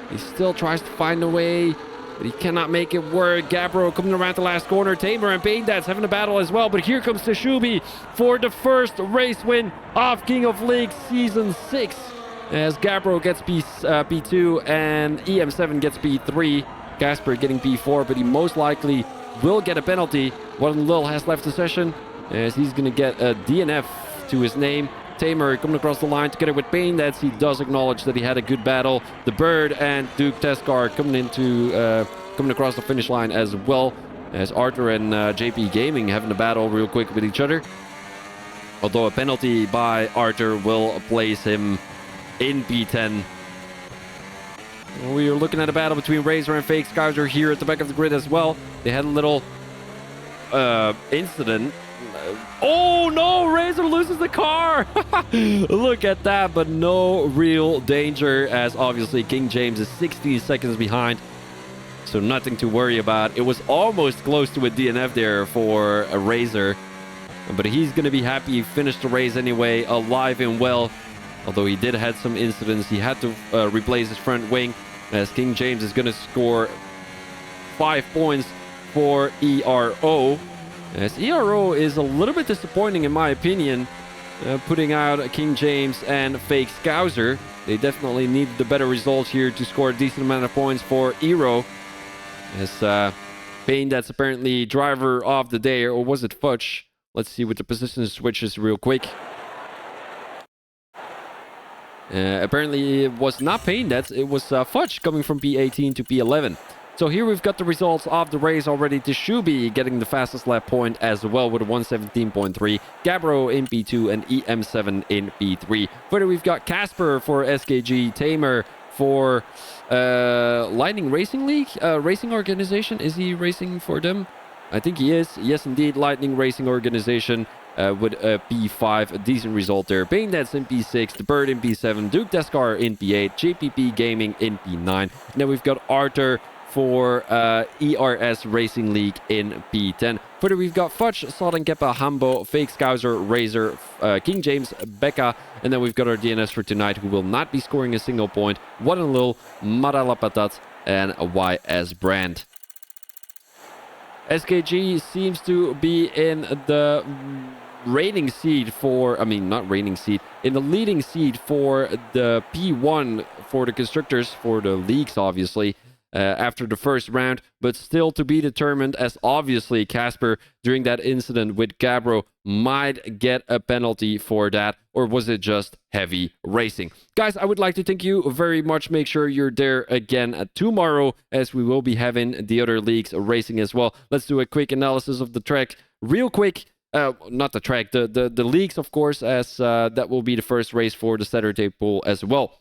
He still tries to find a way, but he cannot make it work. Gabro coming around the last corner. Tamer and Paindats having a battle as well, but here comes Teshubi for the first race win of King of League Season 6. As Gabro gets P2 and EM7 gets P3. Casper getting P4, but he most likely will get a penalty. What Lil has left the session, as he's going to get a DNF to his name. Tamer coming across the line together with Paindats. He does acknowledge that he had a good battle. The Bird and Duke Teskar coming across the finish line as well, as Arthur and JP Gaming having a battle real quick with each other. Although a penalty by Arthur will place him in P10. We are looking at a battle between Razor and Fake Scouser here at the back of the grid as well. They had a little incident. Oh no, Razor loses the car. Look at that, but no real danger, as obviously King James is 16 seconds behind. So nothing to worry about. It was almost close to a DNF there for a Razor, but he's going to be happy he finished the race anyway, alive and well. Although he did have some incidents. He had to replace his front wing, as King James is going to score 5 points for ERO. As ERO is a little bit disappointing in my opinion, putting out King James and Fake Scouser. They definitely needed the better results here to score a decent amount of points for ERO. As Payne, that's apparently driver of the day, or was it Fudge? Let's see with the position switches real quick. Apparently it was not Payne, it was Fudge coming from P18 to P11. So here we've got the results of the race already. Teshubi getting the fastest lap point as well with a 117.3. Gabro in P2 and EM7 in P3. Further we've got Casper for SKG, Tamer for Lightning Racing League, racing organization. Is he racing for them? I think he is. Yes, indeed, Lightning Racing Organization. With a P5, a decent result there. Paindats in P6, The Bird in P7, Duke Deskar in P8, JPP Gaming in P9. And then we've got Arthur for ERS Racing League in P10. Further, we've got Fudge, Sodden Keppa, Hambo, Fake Scouser, Razor, King James, Becca, and then we've got our DNS for tonight, who will not be scoring a single point. What a Lil, Maralapatat, and YS Brand. SKG seems to be in the reigning seed for, not reigning seed, in the leading seed for the P1 for the constructors, for the leagues, obviously, after the first round, but still to be determined, as obviously Casper, during that incident with Gabro, might get a penalty for that, or was it just heavy racing? Guys, I would like to thank you very much. Make sure you're there again tomorrow, as we will be having the other leagues racing as well. Let's do a quick analysis of the track real quick. Not the track, the leagues, of course, as that will be the first race for the Saturday pool as well.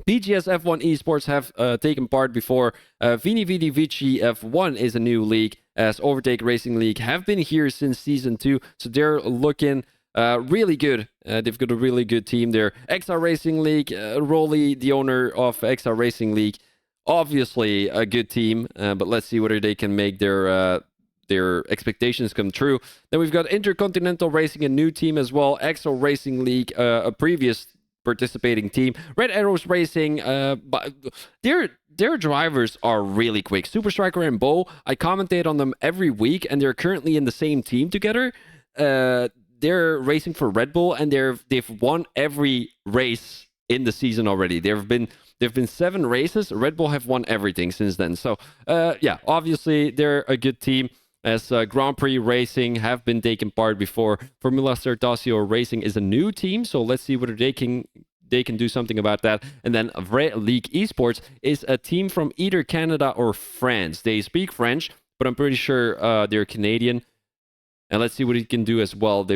PGS F1 Esports have taken part before. Vini Vidi Vici F1 is a new league, as Overtake Racing League have been here since Season 2, so they're looking really good. They've got a really good team there. XR Racing League, Rolly, the owner of XR Racing League, obviously a good team, but let's see whether they can make their expectations come true. Then we've got Intercontinental Racing, a new team as well. XO Racing League, a previous participating team. Red Arrows Racing, but their drivers are really quick. Super Striker and Bo, I commentate on them every week, and they're currently in the same team together. they're racing for Red Bull, and they've won every race in the season already. There've been 7 races. Red Bull have won everything since then. So yeah, obviously they're a good team. As Grand Prix Racing have been taking part before. Formula Sertasio Racing is a new team, so let's see whether they can do something about that. And then Vrai League Esports is a team from either Canada or France. They speak French, but I'm pretty sure they're Canadian. And let's see what it can do as well.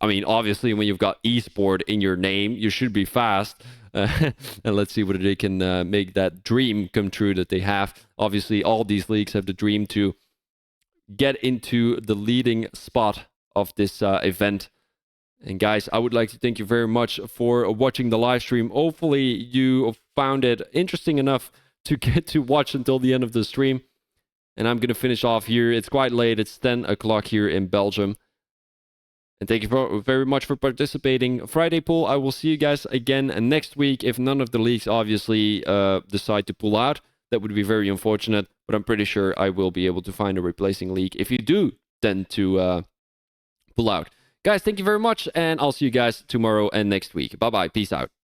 I mean, obviously, when you've got esport in your name, you should be fast. And let's see whether they can make that dream come true that they have. Obviously, all these leagues have the dream to get into the leading spot of this event. And guys, I would like to thank you very much for watching the live stream. Hopefully you found it interesting enough to get to watch until the end of the stream. And I'm going to finish off here. It's quite late. It's 10 o'clock here in Belgium. And thank you very much for participating. Friday pool, I will see you guys again next week. If none of the leagues obviously decide to pull out, that would be very unfortunate. But I'm pretty sure I will be able to find a replacing league if you do tend to pull out. Guys, thank you very much. And I'll see you guys tomorrow and next week. Bye-bye. Peace out.